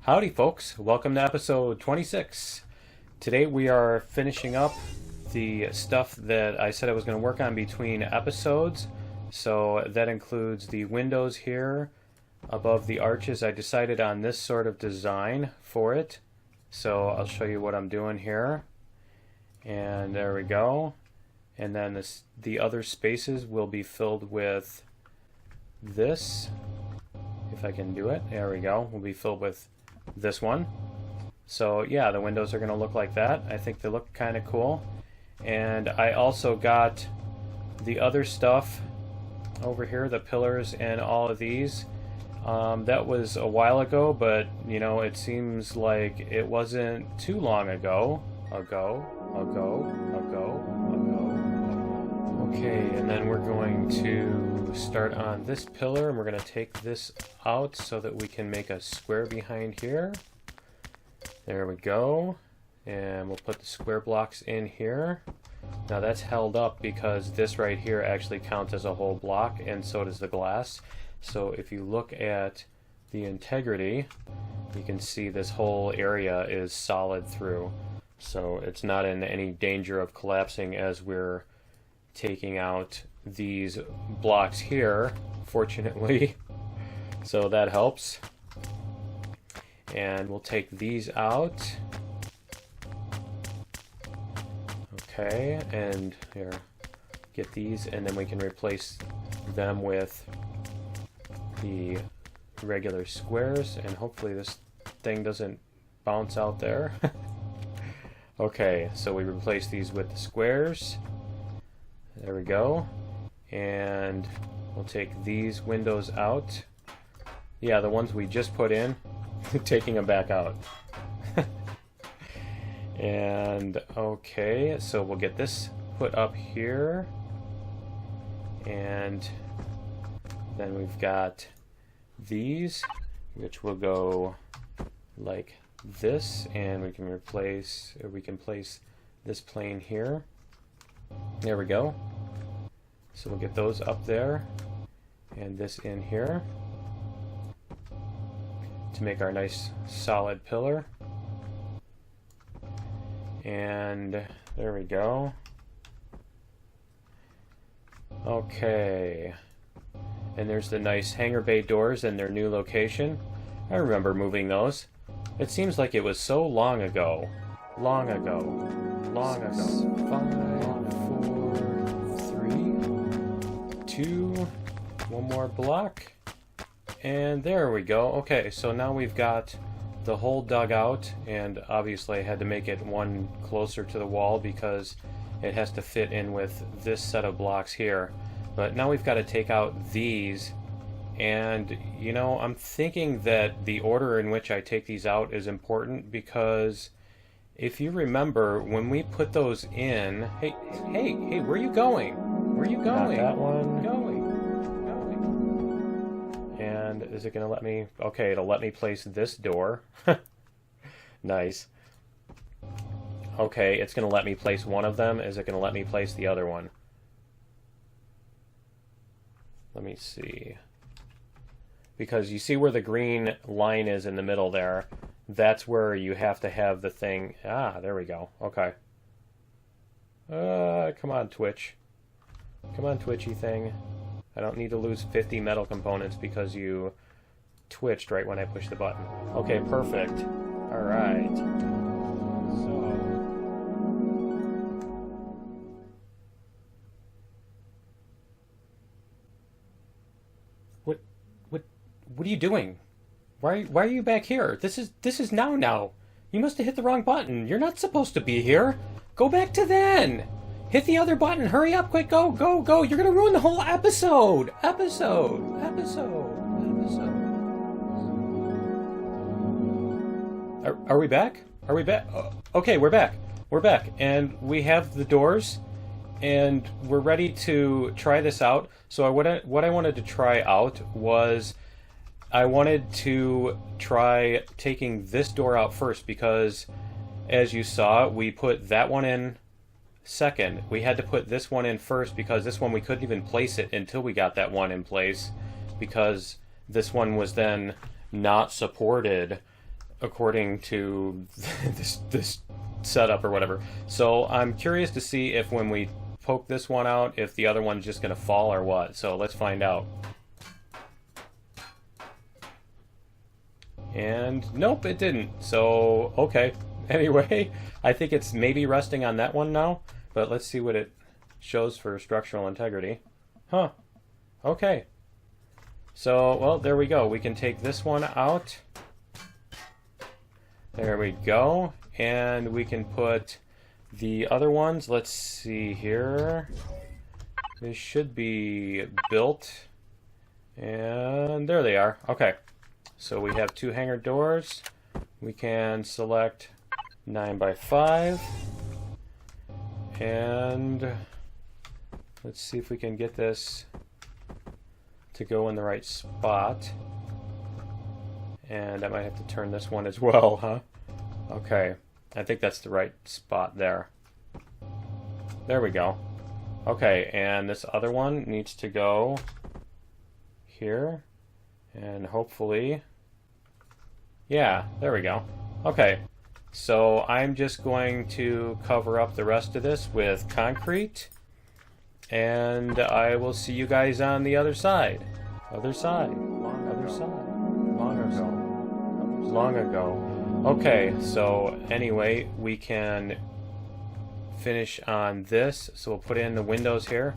Howdy folks, welcome to episode 26. Today we are finishing up the stuff that I said I was going to work on between episodes. So that includes the windows here above the arches. I decided on this sort of design for it. So I'll show you what I'm doing here. And there we go. And then the other spaces will be filled with this. If I can do it, there we go. Will be filled with this one. So yeah, the windows are going to look like that. I think they look kind of cool. And I also got the other stuff over here, the pillars and all of these. That was a while ago, but you know, it seems like it wasn't too long ago. Okay, and then we're going to start on this pillar, and we're going to take this out so that we can make a square behind here. There we go. And we'll put the square blocks in here. Now that's held up because this right here actually counts as a whole block, and so does the glass. So if you look at the integrity, you can see this whole area is solid through. So it's not in any danger of collapsing as we're taking out these blocks here, fortunately. So that helps. And we'll take these out. Okay, and here, get these, and then we can replace them with the regular squares, and hopefully this thing doesn't bounce out there. Okay, so we replace these with the squares. There we go. And we'll take these windows out. Yeah, the ones we just put in, taking them back out. And okay, so we'll get this put up here. And then we've got these, which will go like this, and we can replace, or we can place this plane here. There we go. So we'll get those up there, and this in here to make our nice solid pillar. And there we go. Okay. And there's the nice hangar bay doors in their new location. I remember moving those. It seems like it was so long ago. Long ago. 5, 4, 3, 2, one more block. And there we go. Okay, so now we've got the hole dug out, and obviously I had to make it one closer to the wall because it has to fit in with this set of blocks here. But now we've got to take out these, and you know, I'm thinking that the order in which I take these out is important, because if you remember when we put those in, hey, where are you going? Where are you going? Not that one. Going. And is it going to let me? Okay, it'll let me place this door. Nice. Okay, it's going to let me place one of them. Is it going to let me place the other one? Let me see. Because you see where the green line is in the middle there? That's where you have to have the thing. Ah, there we go. Okay. Come on, Twitch. Come on, Twitchy thing. I don't need to lose 50 metal components because you twitched right when I pushed the button. Okay, perfect. Alright. So... What are you doing? Why are you back here? This is now. You must have hit the wrong button. You're not supposed to be here. Go back to then. Hit the other button. Hurry up, quick, go. You're gonna ruin the whole episode. Are we back? Are we back? Okay, we're back. And we have the doors, and we're ready to try this out. So what I wanted to try out was, I wanted to try taking this door out first, because as you saw, we put that one in second. We had to put this one in first because this one we couldn't even place it until we got that one in place, because this one was then not supported according to this setup or whatever. So I'm curious to see if when we poke this one out, if the other one's just going to fall or what. So let's find out. And nope, it didn't. So, okay. Anyway, I think it's maybe resting on that one now, but let's see what it shows for structural integrity. Huh. Okay. So, well, there we go. We can take this one out. There we go. And we can put the other ones. Let's see here. They should be built. And there they are. Okay. So we have 2 hangar doors. We can select 9x5. And let's see if we can get this to go in the right spot. And I might have to turn this one as well, huh? Okay. I think that's the right spot there. There we go. Okay, and this other one needs to go here. And hopefully... yeah, there we go. Okay, so I'm just going to cover up the rest of this with concrete. And I will see you guys on the other side. Other side. Other side. Long ago. Long ago. Okay, so anyway, we can finish on this. So we'll put in the windows here.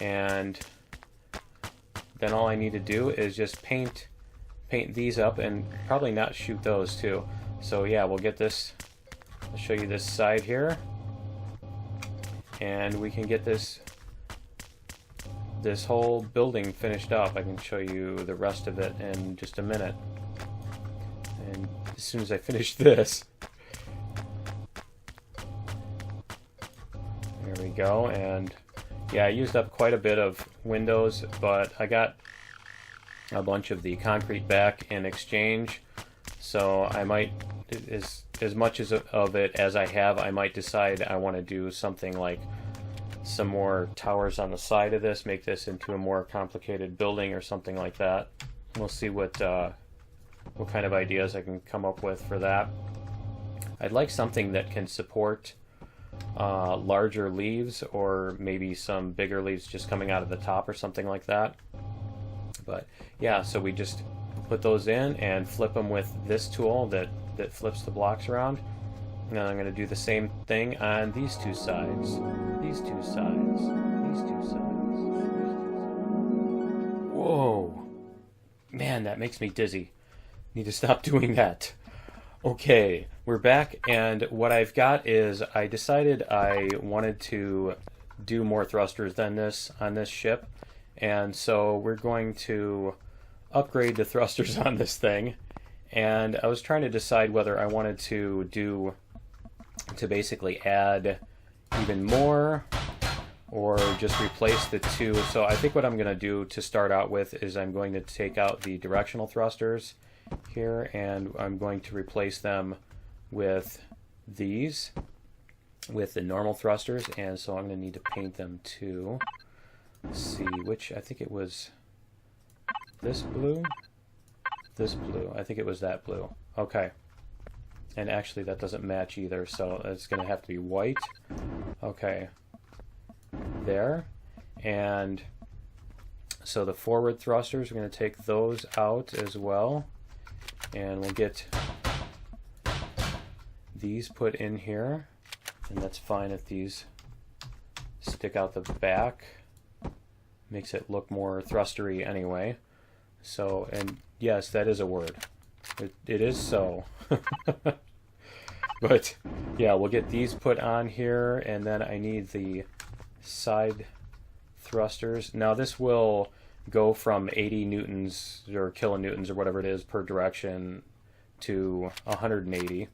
And then all I need to do is just paint these up and probably not shoot those too. So yeah, we'll get this. I'll show you this side here. And we can get this whole building finished up. I can show you the rest of it in just a minute. And as soon as I finish this. There we go. And yeah, I used up quite a bit of windows, but I got a bunch of the concrete back in exchange. So I might, as much of it as I have, I might decide I want to do something like some more towers on the side of this, make this into a more complicated building or something like that. We'll see what kind of ideas I can come up with for that. I'd like something that can support larger leaves, or maybe some bigger leaves just coming out of the top or something like that. But yeah, so we just put those in and flip them with this tool that flips the blocks around. And then I'm going to do the same thing on these 2 sides. These 2 sides. These 2 sides. Whoa. Man, that makes me dizzy. Need to stop doing that. Okay, we're back, and what I've got is I decided I wanted to do more thrusters than this on this ship. And so we're going to upgrade the thrusters on this thing. And I was trying to decide whether I wanted to basically add even more or just replace the 2. So I think what I'm going to do to start out with is I'm going to take out the directional thrusters here, and I'm going to replace them with these, with the normal thrusters. And so I'm going to need to paint them too. Let's see, which, I think it was this blue? This blue. I think it was that blue. Okay. And actually that doesn't match either, so it's going to have to be white. Okay. There. And so the forward thrusters, we're going to take those out as well. And we'll get these put in here. And that's fine if these stick out the back. Makes it look more thrustery anyway. So, and yes, that is a word. It is so. But yeah, we'll get these put on here, and then I need the side thrusters. Now this will go from 80 newtons or kilonewtons or whatever it is per direction to 180.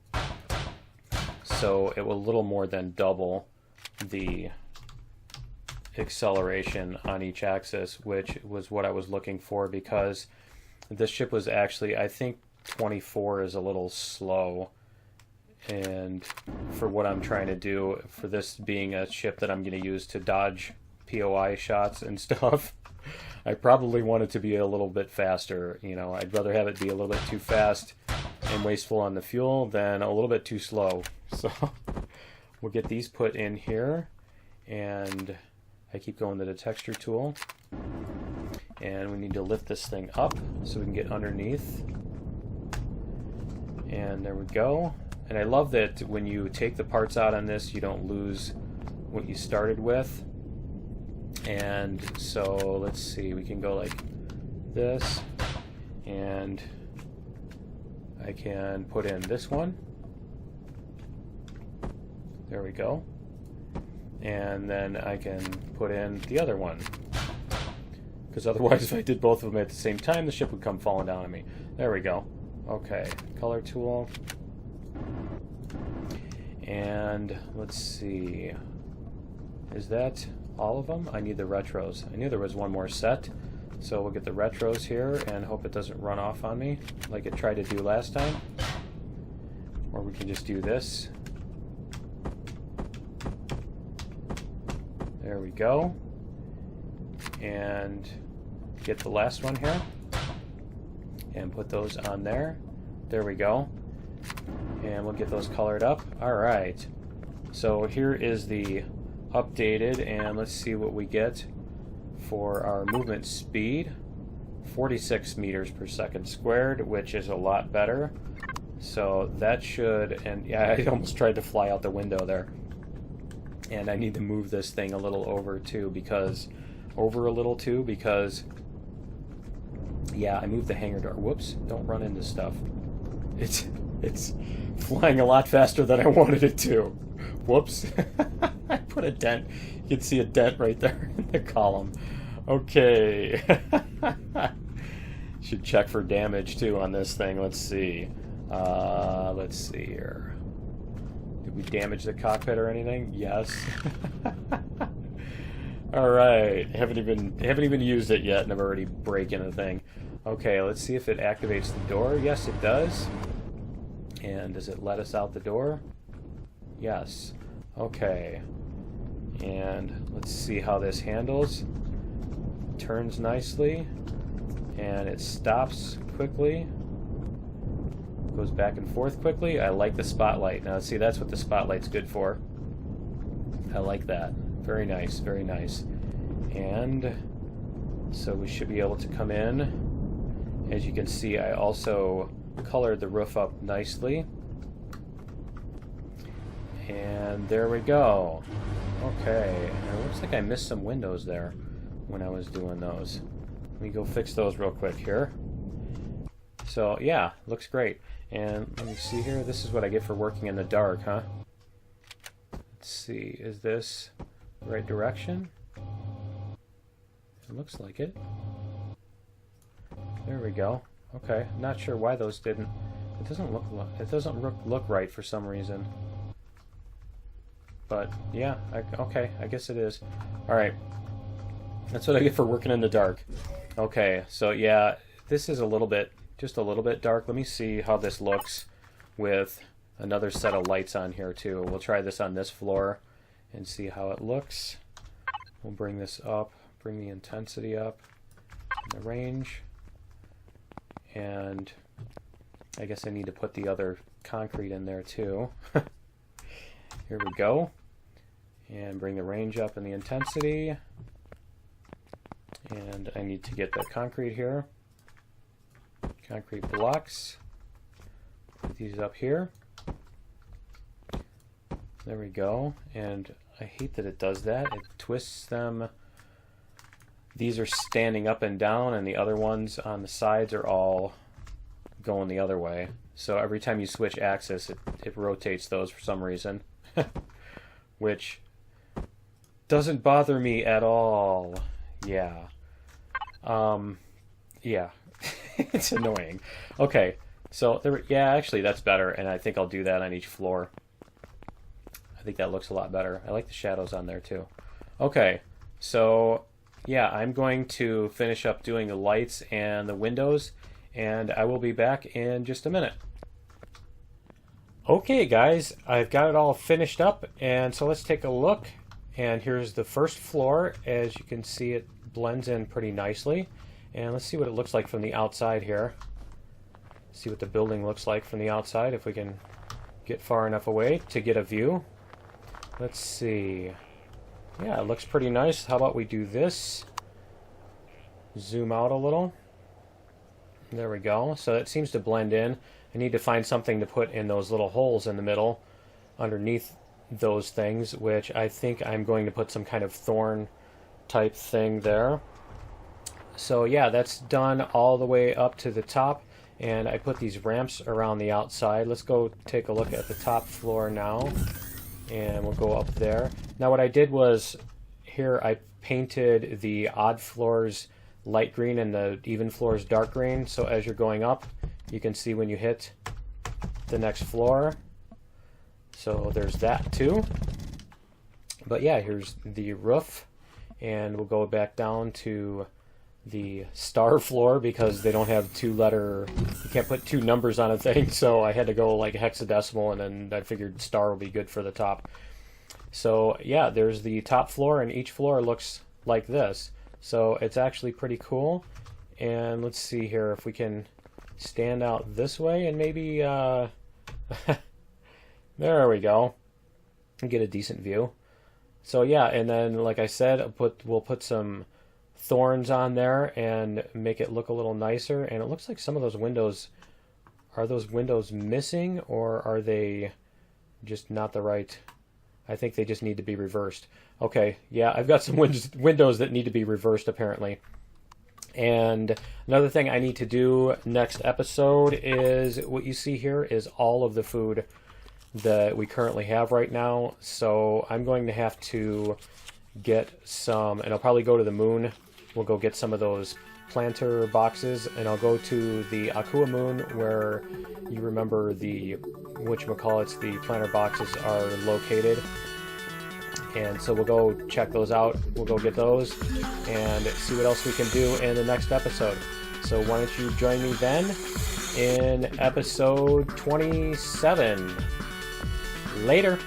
So it will a little more than double the acceleration on each axis, which was what I was looking for, because this ship was actually, I think 24 is a little slow, and for what I'm trying to do, for this being a ship that I'm going to use to dodge POI shots and stuff, I probably want it to be a little bit faster. You know, I'd rather have it be a little bit too fast and wasteful on the fuel than a little bit too slow. So we'll get these put in here, and I keep going to the texture tool, and we need to lift this thing up so we can get underneath. And there we go. And I love that when you take the parts out on this, you don't lose what you started with. And so let's see, we can go like this, and I can put in this one. There we go. And then I can put in the other one, because otherwise if I did both of them at the same time, the ship would come falling down on me. There we go. Okay, color tool. And let's see, is that all of them? I need the retros. I knew there was one more set, so we'll get the retros here and hope it doesn't run off on me like it tried to do last time. Or we can just do this. There we go. And get the last one here and put those on there. There we go. And we'll get those colored up. Alright, so here is the updated, and let's see what we get for our movement speed. 46 meters per second squared, which is a lot better. So that should, and yeah, I almost tried to fly out the window there. And I need to move this thing a little over too, because yeah, I moved the hangar door. Whoops, don't run into stuff. It's flying a lot faster than I wanted it to. Whoops. I put a dent. You can see a dent right there in the column. Okay. Should check for damage too on this thing. Let's see. Let's see here. Did we damage the cockpit or anything? Yes. All right. Haven't even used it yet, and I'm already breaking the thing. Okay. Let's see if it activates the door. Yes, it does. And does it let us out the door? Yes. Okay. And let's see how this handles. Turns nicely, and it stops quickly. Goes back and forth quickly. I like the spotlight. Now see, that's what the spotlight's good for. I like that. Very nice, very nice. And so we should be able to come in. As you can see, I also colored the roof up nicely. And there we go. Okay, and it looks like I missed some windows there when I was doing those. Let me go fix those real quick here. So yeah, looks great. And let me see here, this is what I get for working in the dark, huh? Let's see, is this the right direction? It looks like it. There we go. Okay, not sure why those didn't. It doesn't look right for some reason. But yeah, okay, I guess it is. All right, that's what I get for working in the dark. Okay, so yeah, this is just a little bit dark. Let me see how this looks with another set of lights on here too. We'll try this on this floor and see how it looks. We'll bring this up, bring the intensity up, and the range. And I guess I need to put the other concrete in there too. Here we go. And bring the range up and the intensity. And I need to get the concrete here. Concrete blocks. Put these up here. There we go. And I hate that it does that. It twists them. These are standing up and down, and the other ones on the sides are all going the other way. So every time you switch axis, it rotates those for some reason. Which doesn't bother me at all. Yeah. Yeah. It's annoying. Okay, so yeah, actually that's better, and I think I'll do that on each floor. I think that looks a lot better. I like the shadows on there too. Okay, so yeah, I'm going to finish up doing the lights and the windows, and I will be back in just a minute. Okay guys, I've got it all finished up, and so let's take a look. And here's the first floor. As you can see, it blends in pretty nicely. And let's see what it looks like from the outside here. See what the building looks like from the outside, if we can get far enough away to get a view. Let's see. Yeah, it looks pretty nice. How about we do this? Zoom out a little. There we go. So it seems to blend in. I need to find something to put in those little holes in the middle underneath those things, which I think I'm going to put some kind of thorn type thing there. So yeah, that's done all the way up to the top, and I put these ramps around the outside. Let's go take a look at the top floor now, and we'll go up there. Now what I did was, here I painted the odd floors light green and the even floors dark green, so as you're going up, you can see when you hit the next floor. So there's that too. But yeah, here's the roof, and we'll go back down to the star floor because they don't have you can't put two numbers on a thing, so I had to go like hexadecimal, and then I figured star will be good for the top. So yeah, there's the top floor, and each floor looks like this. So it's actually pretty cool. And let's see here if we can stand out this way and maybe there we go, and get a decent view. So yeah, and then like I said, we'll put some thorns on there and make it look a little nicer. And it looks like some of those windows, are those windows missing, or are they just not the right? I think they just need to be reversed. Okay, yeah, I've got some windows that need to be reversed apparently. And another thing I need to do next episode is, what you see here is all of the food that we currently have right now. So I'm going to have to get some, and I'll probably go to the moon. We'll go get some of those planter boxes, and I'll go to the Akua moon where you remember the whatchamacallits, the planter boxes are located. And so we'll go check those out. We'll go get those and see what else we can do in the next episode. So why don't you join me then in episode 27. Later.